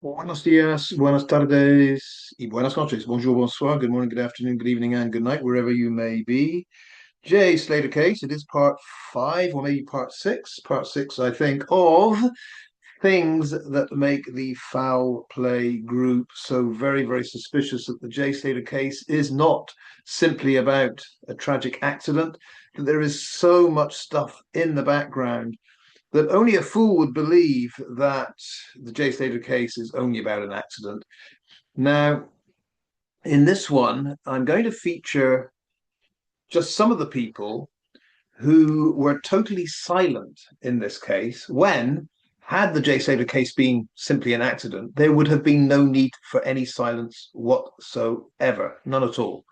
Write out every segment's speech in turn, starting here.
Buenos días, buenas tardes, y buenas noches. Bonjour, bonsoir, good morning, good afternoon, good evening, and good night, wherever you may be. Jay Slater case, it is part five, or maybe part six, I think, of things that make the foul play group so very, very suspicious that the Jay Slater case is not simply about a tragic accident, that there is so much stuff in the background that only a fool would believe that the Jay Slater case is only about an accident. Now, in this one, I'm going to feature just some of the people who were totally silent in this case when, had the Jay Slater case been simply an accident, there would have been no need for any silence whatsoever, none at all.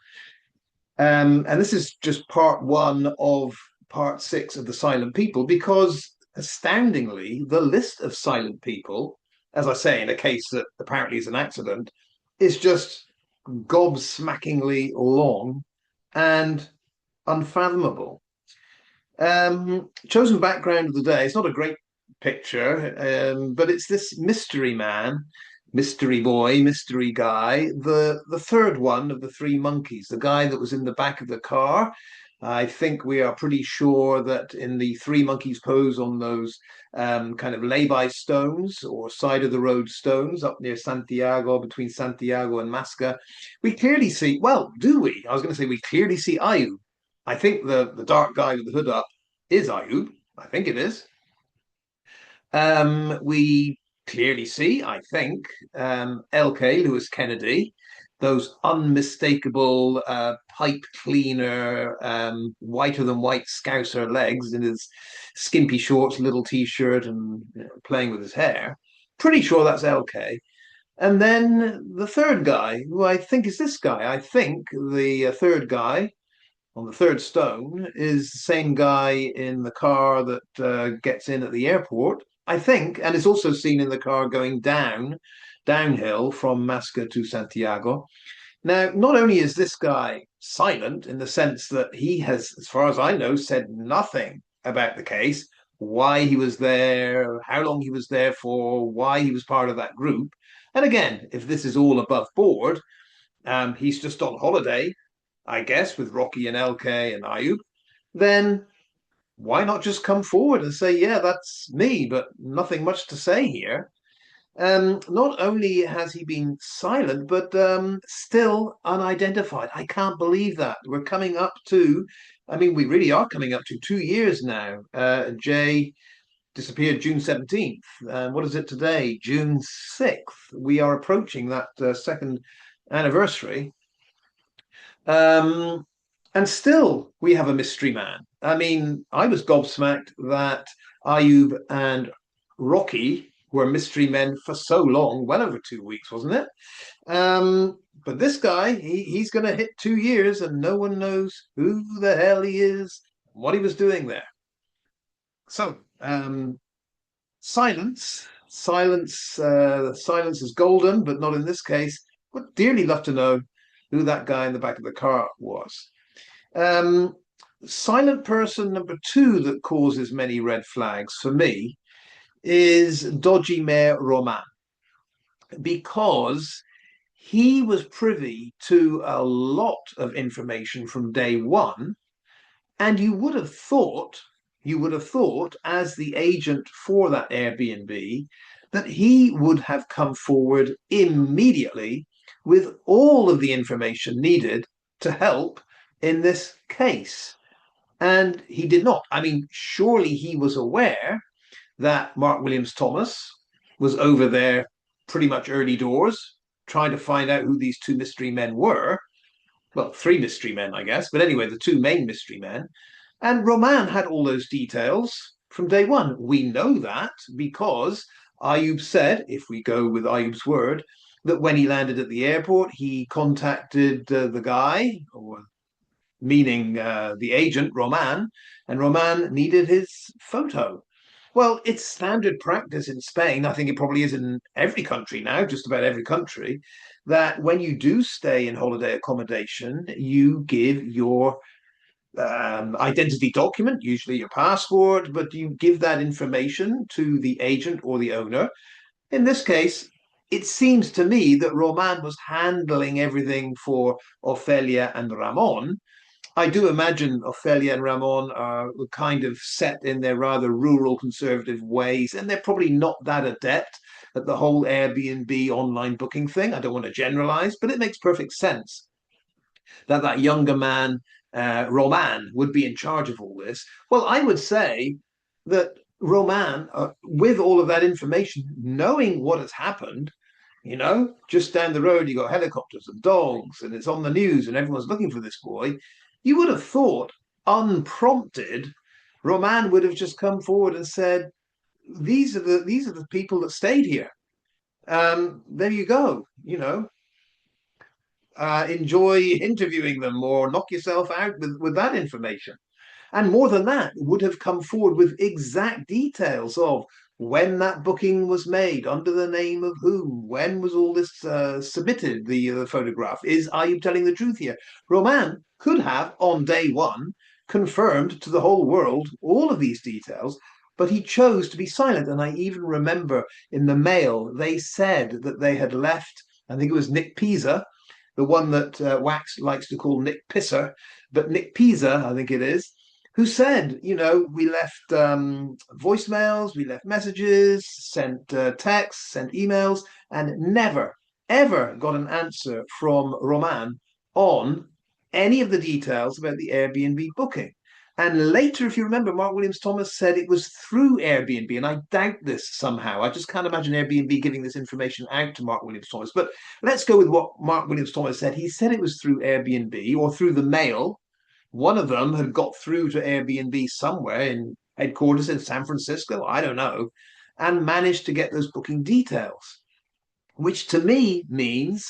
And this is just part one of part six of the silent people, because astoundingly, the list of silent people, as I say, in a case that apparently is an accident, is just gobsmackingly long and unfathomable. Chosen background of the day. It's not a great picture, but it's this mystery man, mystery boy, mystery guy, the third one of the three monkeys, the guy that was in the back of the car. I think we are pretty sure that in the three monkeys pose on those kind of lay-by stones or side of the road stones up near Santiago, between Santiago and Masca, we clearly see, well, do we? I was going to say we clearly see Ayu. I think the dark guy with the hood up is Ayub. I think it is. We clearly see, I think, LK, Lewis Kennedy, those unmistakable pipe cleaner, whiter than white scouser legs in his skimpy shorts, little t-shirt, and playing with his hair. Pretty sure that's LK. And then the third guy, who I think is this guy. I think the third guy on the third stone is the same guy in the car that gets in at the airport, I think, and is also seen in the car going downhill from Masca to Santiago. Now, not only is this guy silent in the sense that he has, as far as I know, said nothing about the case, why he was there, how long he was there for, why he was part of that group. And again, if this is all above board, he's just on holiday, I guess, with Rocky and LK and Ayub, then why not just come forward and say, yeah, that's me, but nothing much to say here? Not only has he been silent, but still unidentified. I can't believe that. We're coming up to, I mean, we really are coming up to 2 years now. Jay disappeared June 17th. What is it today? June 6th. We are approaching that second anniversary. Um, and still, we have a mystery man. I mean, I was gobsmacked that Ayub and Rocky were mystery men for so long, well over 2 weeks, wasn't it? But this guy, he's going to hit 2 years and no one knows who the hell he is, what he was doing there. So, silence is golden, but not in this case. Would dearly love to know who that guy in the back of the car was. Um, Silent person number two that causes many red flags for me is Dodgy Mayor Roman, because he was privy to a lot of information from day one, and you would have thought, as the agent for that Airbnb, that he would have come forward immediately with all of the information needed to help in this case. And he did not. I mean, surely he was aware that Mark Williams Thomas was over there pretty much early doors trying to find out who these two mystery men were. Well, three mystery men, I guess, but anyway, the two main mystery men. And Roman had all those details from day one. We know that because Ayub said, if we go with Ayub's word, that when he landed at the airport, he contacted the guy, or meaning the agent, Roman, and Roman needed his photo. Well, it's standard practice in Spain. I think it probably is in every country now, just about every country, that when you do stay in holiday accommodation, you give your identity document, usually your passport, but you give that information to the agent or the owner. In this case, it seems to me that Roman was handling everything for Ophelia and Ramon. I do imagine Ophelia and Ramon are kind of set in their rather rural conservative ways, and they're probably not that adept at the whole Airbnb online booking thing. I don't want to generalize, but it makes perfect sense that that younger man, Roman, would be in charge of all this. Well, I would say that Roman, with all of that information, knowing what has happened, just down the road, you got helicopters and dogs, and it's on the news, and everyone's looking for this boy. You would have thought, unprompted, Roman would have just come forward and said, "These are the people that stayed here. There you go. Enjoy interviewing them, or knock yourself out with that information." And more than that, would have come forward with exact details of when that booking was made, under the name of whom, when was all this submitted, the photograph. Are you telling the truth here? Roman could have, on day one, confirmed to the whole world all of these details, but he chose to be silent. And I even remember in the mail, they said that they had left, I think it was Nick Pisa, the one that Wax likes to call Nick Pisser, but Nick Pisa, I think it is, who said, we left voicemails, we left messages, sent texts, sent emails, and never, ever got an answer from Roman on any of the details about the Airbnb booking. And later, if you remember, Mark Williams Thomas said it was through Airbnb, and I doubt this somehow. I just can't imagine Airbnb giving this information out to Mark Williams Thomas. But let's go with what Mark Williams Thomas said. He said it was through Airbnb or through the mail. One of them had got through to Airbnb somewhere in headquarters in San Francisco, I don't know, and managed to get those booking details, which to me means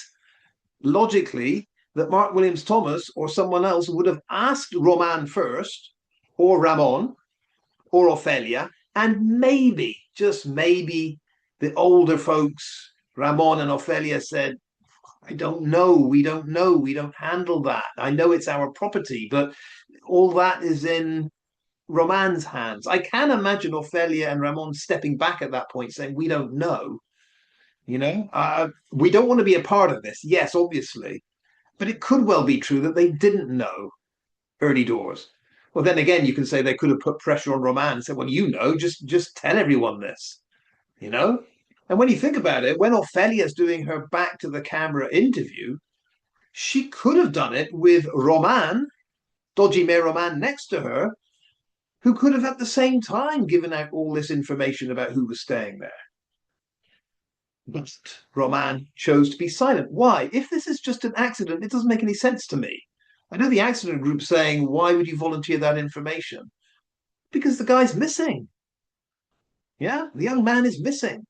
logically that Mark Williams Thomas or someone else would have asked Roman first, or Ramon, or Ophelia, and maybe, just maybe, the older folks, Ramon and Ophelia, said, "I don't know. We don't know. We don't handle that. I know it's our property, but all that is in Roman's hands." I can imagine Ophelia and Ramon stepping back at that point saying, "We don't know. We don't want to be a part of this." Yes, obviously. But it could well be true that they didn't know early doors. Well, then again, you can say they could have put pressure on Roman and said, "Well, just tell everyone this, you know? And when you think about it, when Ophelia's doing her back to the camera interview, she could have done it with Roman, Dodgy Mayor Roman, next to her, who could have at the same time given out all this information about who was staying there. But Roman chose to be silent. Why? If this is just an accident, it doesn't make any sense to me. I know the accident group saying, "Why would you volunteer that information?" Because the guy's missing. Yeah, the young man is missing.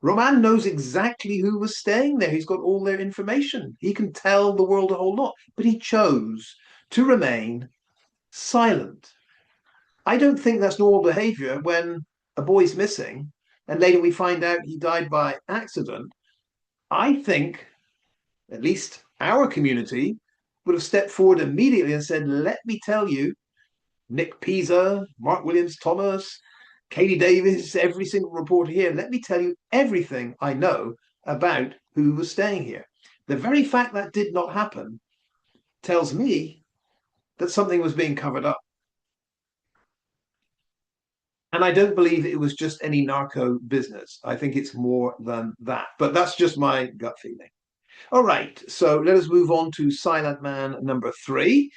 Roman knows exactly who was staying there. He's got all their information. He can tell the world a whole lot, but he chose to remain silent. I don't think that's normal behavior when a boy's missing and later we find out he died by accident. I think, at least our community, would have stepped forward immediately and said, "Let me tell you, Nick Pisa, Mark Williams Thomas, Katie Davis, every single reporter here, let me tell you everything I know about who was staying here." The very fact that did not happen tells me that something was being covered up. And I don't believe it was just any narco business. I think it's more than that. But that's just my gut feeling. All right, so let us move on to Silent Man number 3.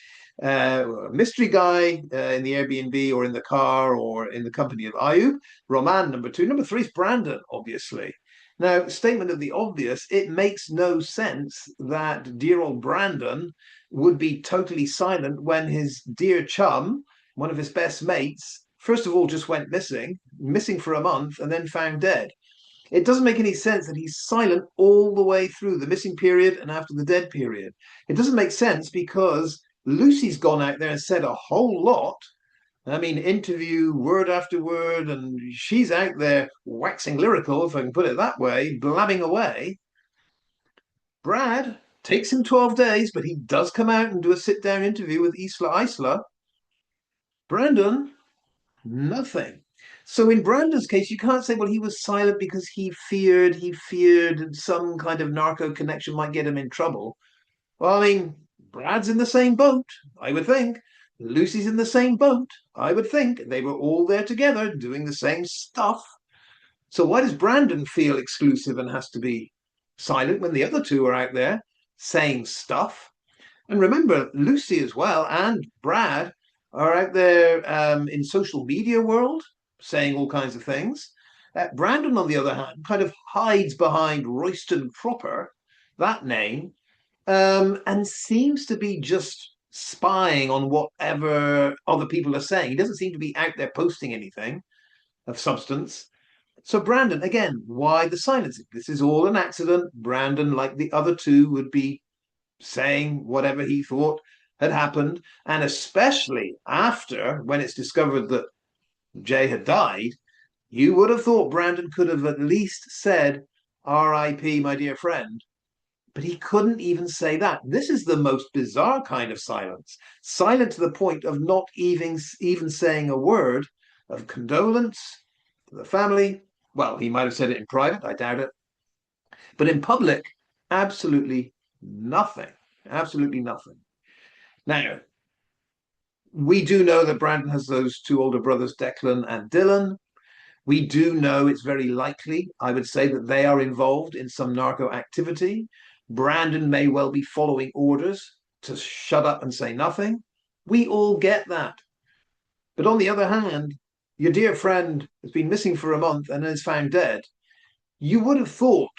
Mystery guy in the Airbnb or in the car or in the company of Ayub. Roman number 2. Number 3 is Brandon, obviously. Now, statement of the obvious, it makes no sense that dear old Brandon would be totally silent when his dear chum, one of his best mates, first of all just went missing for a month, and then found dead. It doesn't make any sense that he's silent all the way through the missing period and after the dead period. It doesn't make sense because Lucy's gone out there and said a whole lot. I mean, interview word after word, and she's out there waxing lyrical, if I can put it that way, blabbing away. Brad takes him 12 days, but he does come out and do a sit down interview with Isla. Brandon, nothing. So in Brandon's case, you can't say, well, he was silent because he feared some kind of narco connection might get him in trouble. Well, I mean, Brad's in the same boat, I would think. Lucy's in the same boat, I would think. They were all there together doing the same stuff. So why does Brandon feel exclusive and has to be silent when the other two are out there saying stuff? And remember, Lucy as well and Brad are out there in social media world saying all kinds of things. Brandon, on the other hand, kind of hides behind Royston Cropper, that name, and seems to be just spying on whatever other people are saying. He doesn't seem to be out there posting anything of substance. So Brandon, again, why the silence? This is all an accident. Brandon, like the other two, would be saying whatever he thought had happened. And especially after when it's discovered that Jay had died, you would have thought Brandon could have at least said, R.I.P., my dear friend. But he couldn't even say that. This is the most bizarre kind of silence. Silent to the point of not even saying a word of condolence to the family. Well, he might have said it in private, I doubt it. But in public, absolutely nothing. Absolutely nothing. Now, we do know that Brandon has those two older brothers, Declan and Dylan. We do know it's very likely, I would say, that they are involved in some narco activity. Brandon may well be following orders to shut up and say nothing. We all get that. But on the other hand, your dear friend has been missing for a month and is found dead. You would have thought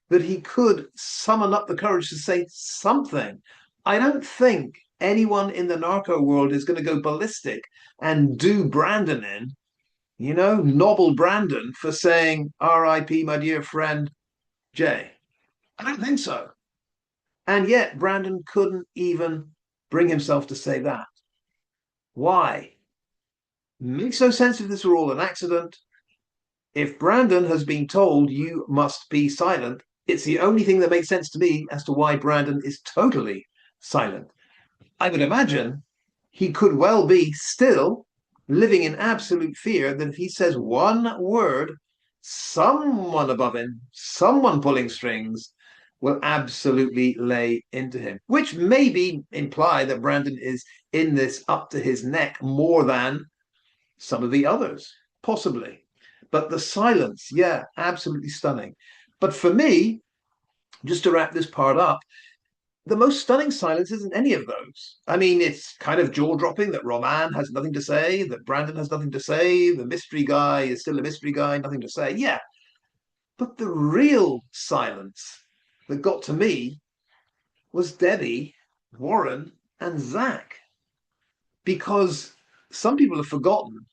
that he could summon up the courage to say something. I don't think anyone in the narco world is going to go ballistic and do Brandon in, nobble Brandon for saying, R.I.P., my dear friend, Jay. I don't think so. And yet, Brandon couldn't even bring himself to say that. Why? Makes no sense if this were all an accident. If Brandon has been told you must be silent, it's the only thing that makes sense to me as to why Brandon is totally silent. I would imagine he could well be still living in absolute fear that if he says one word, someone above him, someone pulling strings, will absolutely lay into him, which maybe imply that Brandon is in this up to his neck more than some of the others, possibly. But the silence, yeah, absolutely stunning. But for me, just to wrap this part up, the most stunning silence isn't any of those. I mean, it's kind of jaw dropping that Roman has nothing to say, that Brandon has nothing to say, the mystery guy is still a mystery guy, nothing to say. Yeah. But the real silence that got to me was Debbie, Warrn, and Zach. Because some people have forgotten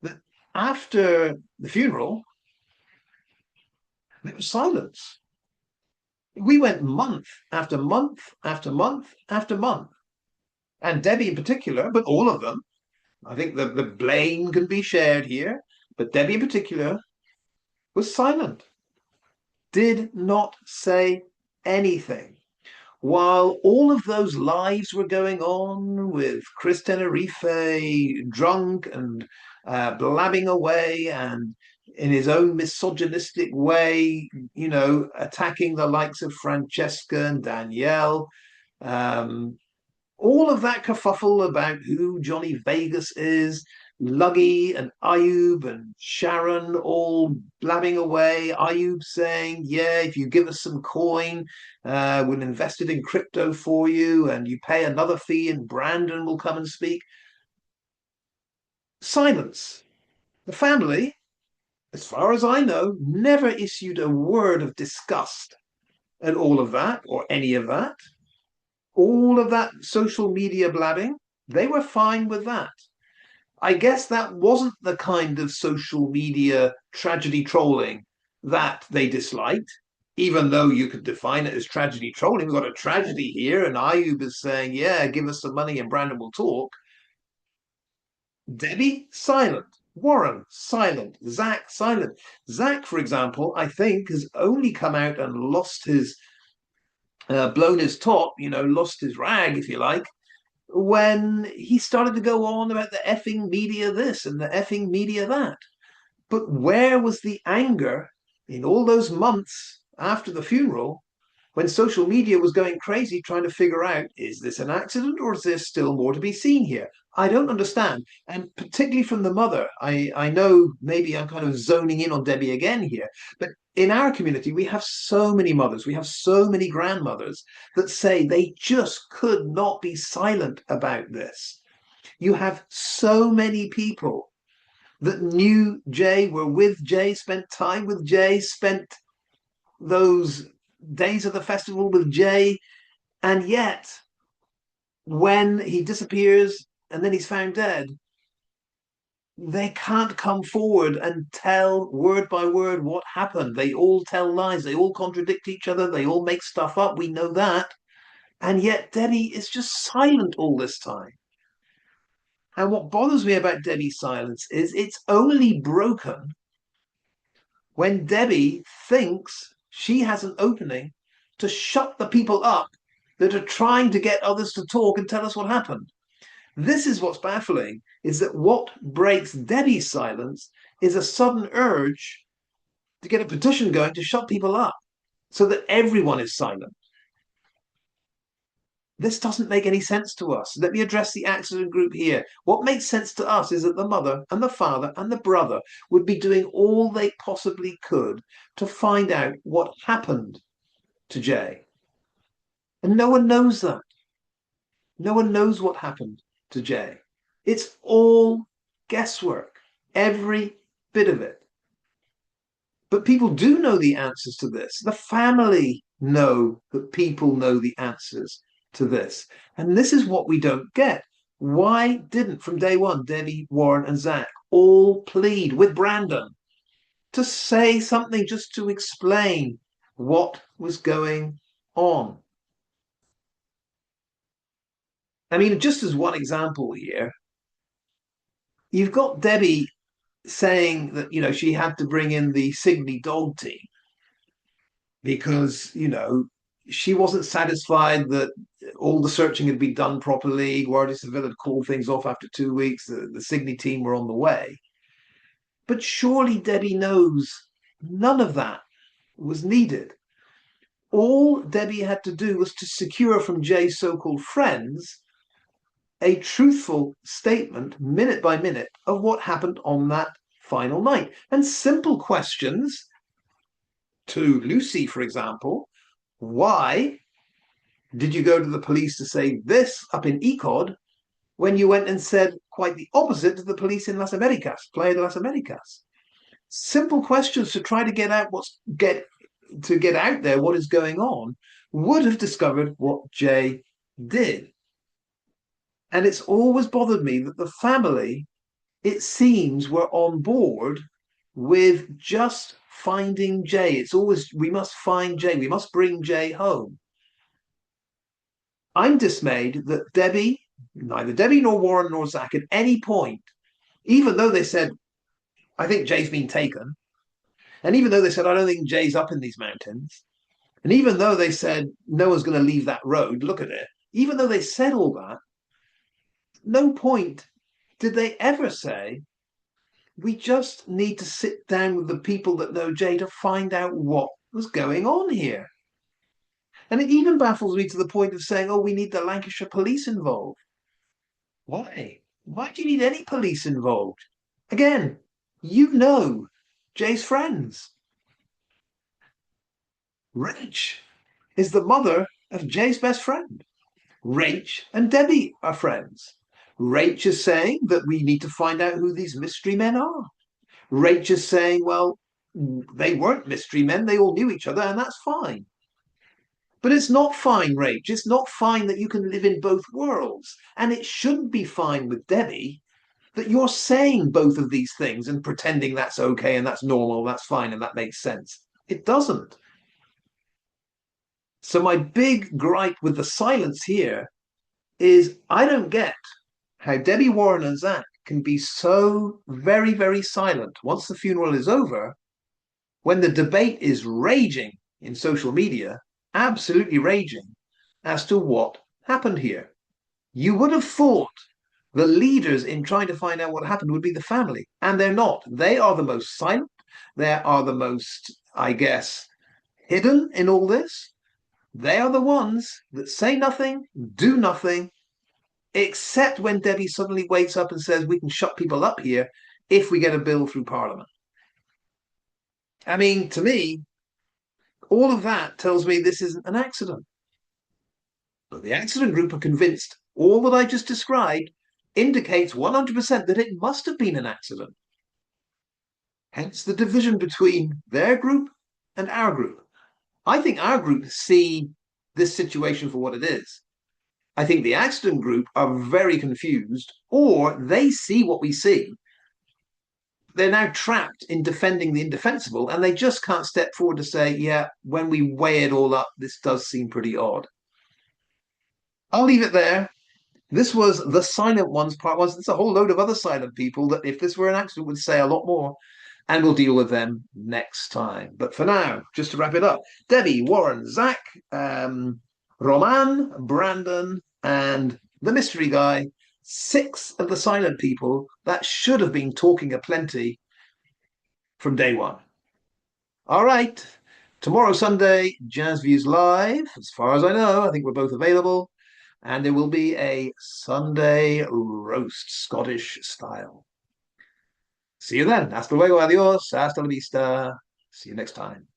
that after the funeral, there was silence. We went month after month after month after month. And Debbie in particular, but all of them, I think the blame can be shared here, but Debbie in particular was silent, did not say anything. While all of those lives were going on with Chris Tenerife drunk and blabbing away and in his own misogynistic way, attacking the likes of Francesca and Danielle. All of that kerfuffle about who Johnny Vegas is, Luggy and Ayub and Sharon all blabbing away. Ayub saying, yeah, if you give us some coin, we'll invest it in crypto for you and you pay another fee and Brandon will come and speak. Silence. The family, as far as I know, never issued a word of disgust at all of that or any of that. All of that social media blabbing, they were fine with that. I guess that wasn't the kind of social media tragedy trolling that they disliked, even though you could define it as tragedy trolling. We've got a tragedy here, and Ayub is saying, yeah, give us some money and Brandon will talk. Debbie, silent. Warrn, silent. Zach, silent. Zach, for example, I think has only come out and lost his, blown his top, lost his rag, if you like, when he started to go on about the effing media this and the effing media that. But where was the anger in all those months after the funeral when social media was going crazy trying to figure out, is this an accident or is there still more to be seen here? I don't understand. And particularly from the mother, I know maybe I'm kind of zoning in on Debbie again here, but in our community, we have so many mothers, we have so many grandmothers that say they just could not be silent about this. You have so many people that knew Jay, were with Jay, spent time with Jay, spent those days of the festival with Jay, and yet when he disappears and then he's found dead, they can't come forward and tell word by word what happened. They all tell lies. They all contradict each other. They all make stuff up. We know that. And yet Debbie is just silent all this time. And what bothers me about Debbie's silence is it's only broken when Debbie thinks she has an opening to shut the people up that are trying to get others to talk and tell us what happened. This is what's baffling, is that what breaks Debbie's silence is a sudden urge to get a petition going to shut people up so that everyone is silent. This doesn't make any sense to us. Let me address the accident group here. What makes sense to us is that the mother and the father and the brother would be doing all they possibly could to find out what happened to Jay. And no one knows that. No one knows what happened to Jay. It's all guesswork, every bit of it. But people do know the answers to this. The family know that people know the answers to this. And this is what we don't get. Why didn't, from day one, Debbie, Warrn, and Zach all plead with Brandon to say something just to explain what was going on? I mean, just as one example here, you've got Debbie saying that, she had to bring in the Signey dog team because, she wasn't satisfied that all the searching had been done properly. Guardia Civil had called things off after 2 weeks. The Signey team were on the way. But surely Debbie knows none of that was needed. All Debbie had to do was to secure from Jay's so-called friends a truthful statement, minute by minute, of what happened on that final night. And simple questions to Lucy, for example, why did you go to the police to say this up in ECOD when you went and said quite the opposite to the police in Las Americas, Playa de Las Americas? Simple questions to try to get out out there what is going on would have discovered what Jay did. And it's always bothered me that the family, it seems, were on board with just finding Jay. It's always, we must find Jay, we must bring Jay home. I'm dismayed that neither Debbie nor Warrn nor Zach at any point, even though they said, I think Jay's been taken, and even though they said, I don't think Jay's up in these mountains, and even though they said, no one's going to leave that road, look at it, even though they said all that, no point did they ever say, we just need to sit down with the people that know Jay to find out what was going on here. And it even baffles me to the point of saying, oh, we need the Lancashire police involved. Why? Why do you need any police involved? Again, you know Jay's friends. Rach is the mother of Jay's best friend. Rach and Debbie are friends. Rach is saying that we need to find out who these mystery men are. Rach is saying, well, they weren't mystery men, they all knew each other, and that's fine. But it's not fine, Rach. It's not fine that you can live in both worlds. And it shouldn't be fine with Debbie that you're saying both of these things and pretending that's okay and that's normal, that's fine, and that makes sense. It doesn't. So my big gripe with the silence here is I don't get how Debbie Warrn and Zach can be so very, very silent once the funeral is over, when the debate is raging in social media, absolutely raging, as to what happened here. You would have thought The leaders in trying to find out what happened would be the family, and they're not. They are the most silent. They are the most, I guess, hidden in all this. They are the ones that say nothing, do nothing, except when Debbie suddenly wakes up and says we can shut people up here if we get a bill through Parliament. I mean, to me, all of that tells me this isn't an accident. But the accident group are convinced all that I just described indicates 100% that it must have been an accident. Hence the division between their group and our group. I think our group see this situation for what it is. I think the accident group are very confused, or they see what we see. They're now trapped in defending the indefensible, and they just can't step forward to say, yeah, when we weigh it all up, this does seem pretty odd. I'll leave it there. This was the silent ones part one. There's a whole load of other silent people that, if this were an accident, would say a lot more, and we'll deal with them next time. But for now, just to wrap it up, Debbie, Warrn, Zach, Roman, Brandon, and the mystery guy, 6 of the silent people that should have been talking aplenty from day one. All right. Tomorrow, Sunday, Jazz Views Live. As far as I know, I think we're both available. And there will be a Sunday roast, Scottish style. See you then. Hasta luego, adios, hasta la vista. See you next time.